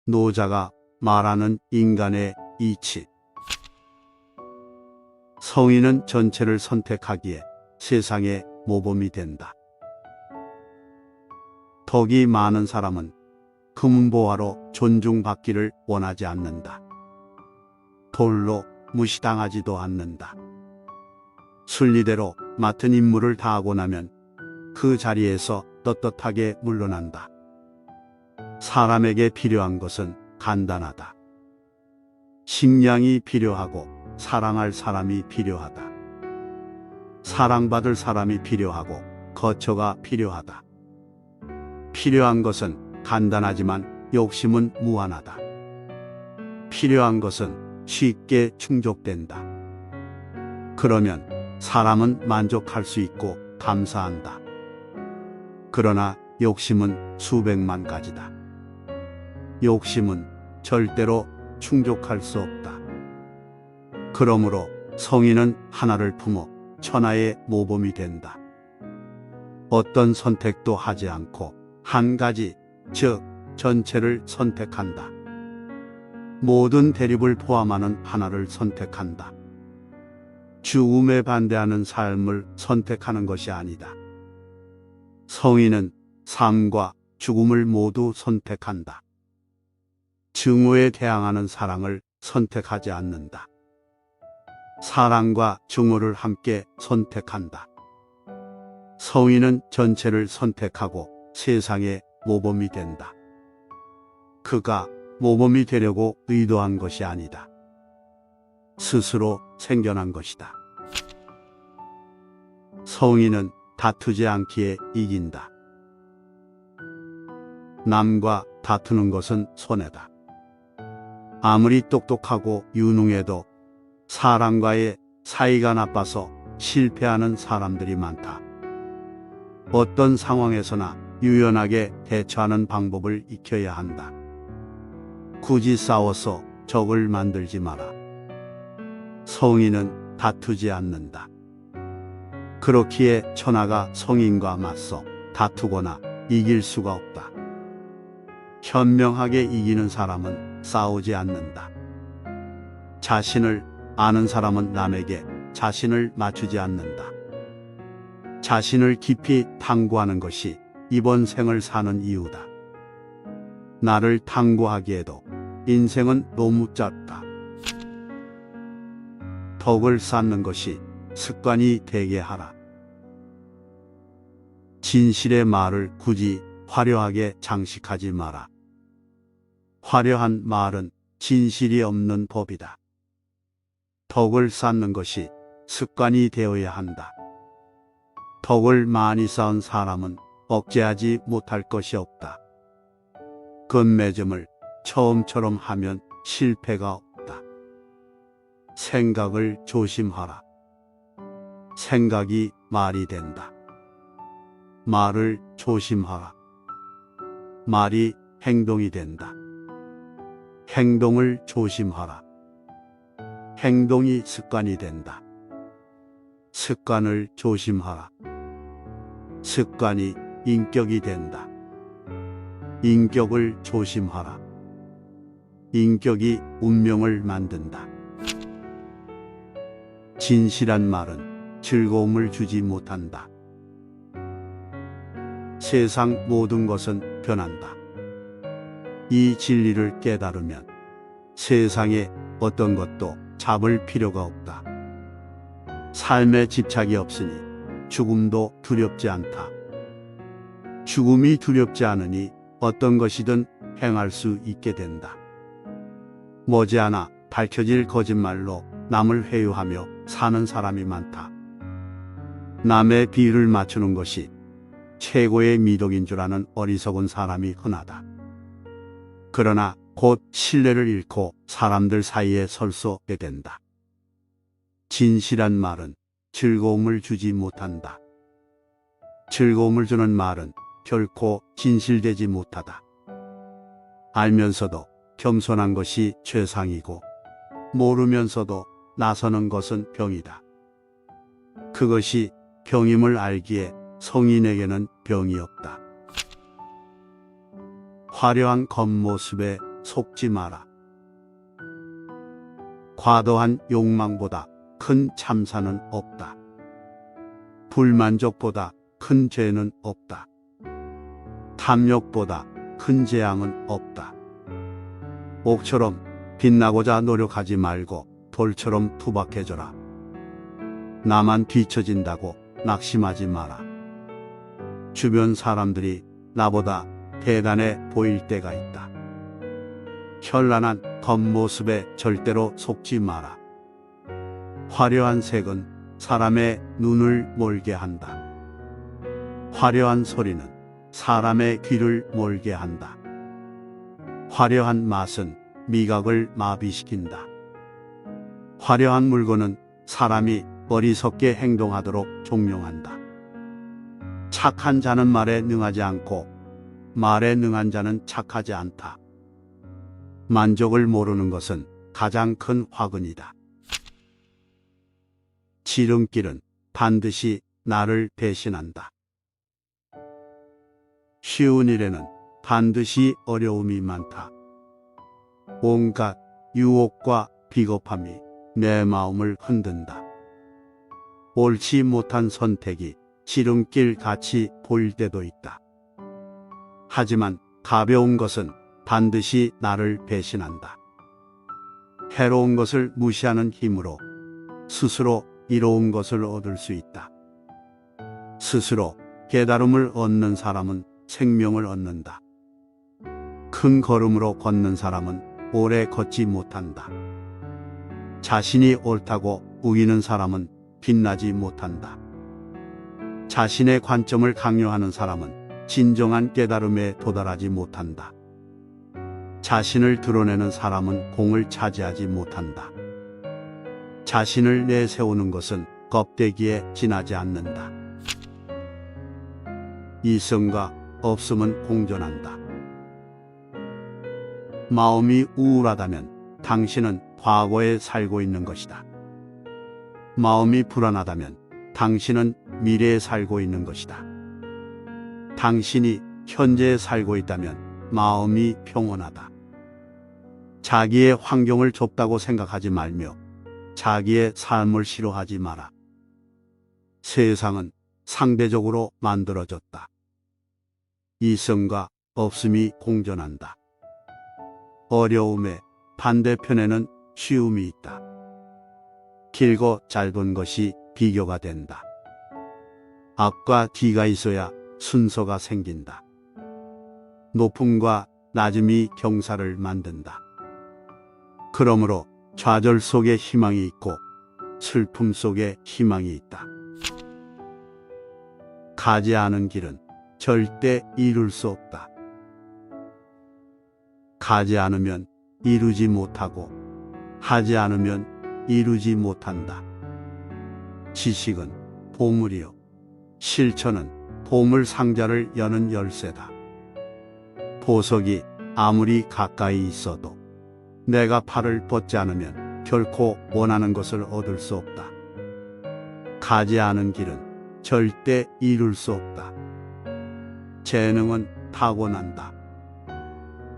노자가 말하는 인간의 이치. 성인은 전체를 선택하기에 세상의 모범이 된다. 덕이 많은 사람은 금은보화로 존중받기를 원하지 않는다. 돌로 무시당하지도 않는다. 순리대로 맡은 임무를 다하고 나면 그 자리에서 떳떳하게 물러난다. 사람에게 필요한 것은 간단하다. 식량이 필요하고 사랑할 사람이 필요하다. 사랑받을 사람이 필요하고 거처가 필요하다. 필요한 것은 간단하지만 욕심은 무한하다. 필요한 것은 쉽게 충족된다. 그러면 사람은 만족할 수 있고 감사한다. 그러나 욕심은 수백만 가지다. 욕심은 절대로 충족할 수 없다. 그러므로 성인은 하나를 품어 천하의 모범이 된다. 어떤 선택도 하지 않고 한 가지, 즉 전체를 선택한다. 모든 대립을 포함하는 하나를 선택한다. 죽음에 반대하는 삶을 선택하는 것이 아니다. 성인은 삶과 죽음을 모두 선택한다. 증오에 대항하는 사랑을 선택하지 않는다. 사랑과 증오를 함께 선택한다. 성인은 전체를 선택하고 세상의 모범이 된다. 그가 모범이 되려고 의도한 것이 아니다. 스스로 생겨난 것이다. 성인은 다투지 않기에 이긴다. 남과 다투는 것은 손해다. 아무리 똑똑하고 유능해도 사람과의 사이가 나빠서 실패하는 사람들이 많다. 어떤 상황에서나 유연하게 대처하는 방법을 익혀야 한다. 굳이 싸워서 적을 만들지 마라. 성인은 다투지 않는다. 그렇기에 천하가 성인과 맞서 다투거나 이길 수가 없다. 현명하게 이기는 사람은 싸우지 않는다. 자신을 아는 사람은 남에게 자신을 맞추지 않는다. 자신을 깊이 탐구하는 것이 이번 생을 사는 이유다. 나를 탐구하기에도 인생은 너무 짧다. 덕을 쌓는 것이 습관이 되게 하라. 진실의 말을 굳이 화려하게 장식하지 마라. 화려한 말은 진실이 없는 법이다. 덕을 쌓는 것이 습관이 되어야 한다. 덕을 많이 쌓은 사람은 억제하지 못할 것이 없다. 건매점을 처음처럼 하면 실패가 없다. 생각을 조심하라. 생각이 말이 된다. 말을 조심하라. 말이 행동이 된다. 행동을 조심하라. 행동이 습관이 된다. 습관을 조심하라. 습관이 인격이 된다. 인격을 조심하라. 인격이 운명을 만든다. 진실한 말은 즐거움을 주지 못한다. 세상 모든 것은 변한다. 이 진리를 깨달으면 세상에 어떤 것도 잡을 필요가 없다. 삶에 집착이 없으니 죽음도 두렵지 않다. 죽음이 두렵지 않으니 어떤 것이든 행할 수 있게 된다. 머지않아 밝혀질 거짓말로 남을 회유하며 사는 사람이 많다. 남의 비유를 맞추는 것이 최고의 미덕인 줄 아는 어리석은 사람이 흔하다. 그러나 곧 신뢰를 잃고 사람들 사이에 설 수 없게 된다. 진실한 말은 즐거움을 주지 못한다. 즐거움을 주는 말은 결코 진실되지 못하다. 알면서도 겸손한 것이 최상이고 모르면서도 나서는 것은 병이다. 그것이 병임을 알기에 성인에게는 병이 없다. 화려한 겉모습에 속지 마라. 과도한 욕망보다 큰 참사는 없다. 불만족보다 큰 죄는 없다. 탐욕보다 큰 재앙은 없다. 옥처럼 빛나고자 노력하지 말고 돌처럼 투박해져라. 나만 뒤처진다고 낙심하지 마라. 주변 사람들이 나보다 대단해 보일 때가 있다. 현란한 겉모습에 절대로 속지 마라. 화려한 색은 사람의 눈을 몰게 한다. 화려한 소리는 사람의 귀를 몰게 한다. 화려한 맛은 미각을 마비시킨다. 화려한 물건은 사람이 어리석게 행동하도록 종용한다. 착한 자는 말에 능하지 않고 말에 능한 자는 착하지 않다. 만족을 모르는 것은 가장 큰 화근이다. 지름길은 반드시 나를 배신한다. 쉬운 일에는 반드시 어려움이 많다. 온갖 유혹과 비겁함이 내 마음을 흔든다. 옳지 못한 선택이 지름길 같이 보일 때도 있다. 하지만 가벼운 것은 반드시 나를 배신한다. 해로운 것을 무시하는 힘으로 스스로 이로운 것을 얻을 수 있다. 스스로 깨달음을 얻는 사람은 생명을 얻는다. 큰 걸음으로 걷는 사람은 오래 걷지 못한다. 자신이 옳다고 우기는 사람은 빛나지 못한다. 자신의 관점을 강요하는 사람은 진정한 깨달음에 도달하지 못한다. 자신을 드러내는 사람은 공을 차지하지 못한다. 자신을 내세우는 것은 껍데기에 지나지 않는다. 이성과 없음은 공존한다. 마음이 우울하다면 당신은 과거에 살고 있는 것이다. 마음이 불안하다면 당신은 미래에 살고 있는 것이다. 당신이 현재에 살고 있다면 마음이 평온하다. 자기의 환경을 좁다고 생각하지 말며 자기의 삶을 싫어하지 마라. 세상은 상대적으로 만들어졌다. 이성과 없음이 공존한다. 어려움의 반대편에는 쉬움이 있다. 길고 짧은 것이 비교가 된다. 앞과 뒤가 있어야 순서가 생긴다. 높음과 낮음이 경사를 만든다. 그러므로 좌절 속에 희망이 있고 슬픔 속에 희망이 있다. 가지 않은 길은 절대 이룰 수 없다. 가지 않으면 이루지 못하고 하지 않으면 이루지 못한다. 지식은 보물이요 실천은 보물 상자를 여는 열쇠다. 보석이 아무리 가까이 있어도 내가 팔을 뻗지 않으면 결코 원하는 것을 얻을 수 없다. 가지 않은 길은 절대 이룰 수 없다. 재능은 타고난다.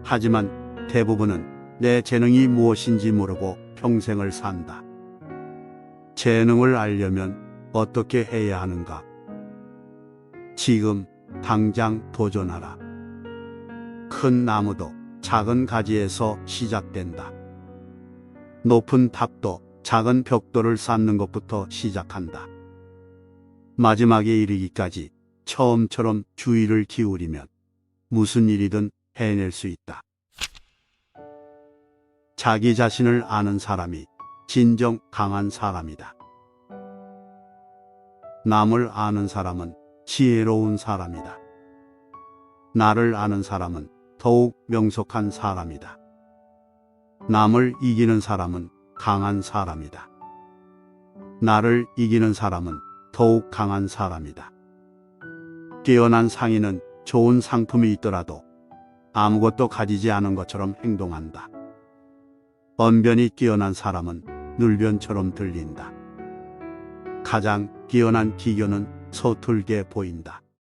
하지만 대부분은 내 재능이 무엇인지 모르고 평생을 산다. 재능을 알려면 어떻게 해야 하는가? 지금 당장 도전하라. 큰 나무도 작은 가지에서 시작된다. 높은 탑도 작은 벽돌을 쌓는 것부터 시작한다. 마지막에 이르기까지 처음처럼 주의를 기울이면 무슨 일이든 해낼 수 있다. 자기 자신을 아는 사람이 진정 강한 사람이다. 남을 아는 사람은 지혜로운 사람이다. 나를 아는 사람은 더욱 명석한 사람이다. 남을 이기는 사람은 강한 사람이다. 나를 이기는 사람은 더욱 강한 사람이다. 뛰어난 상인은 좋은 상품이 있더라도 아무것도 가지지 않은 것처럼 행동한다. 언변이 뛰어난 사람은 눌변처럼 들린다. 가장 뛰어난 기교는 서툴게 보인다.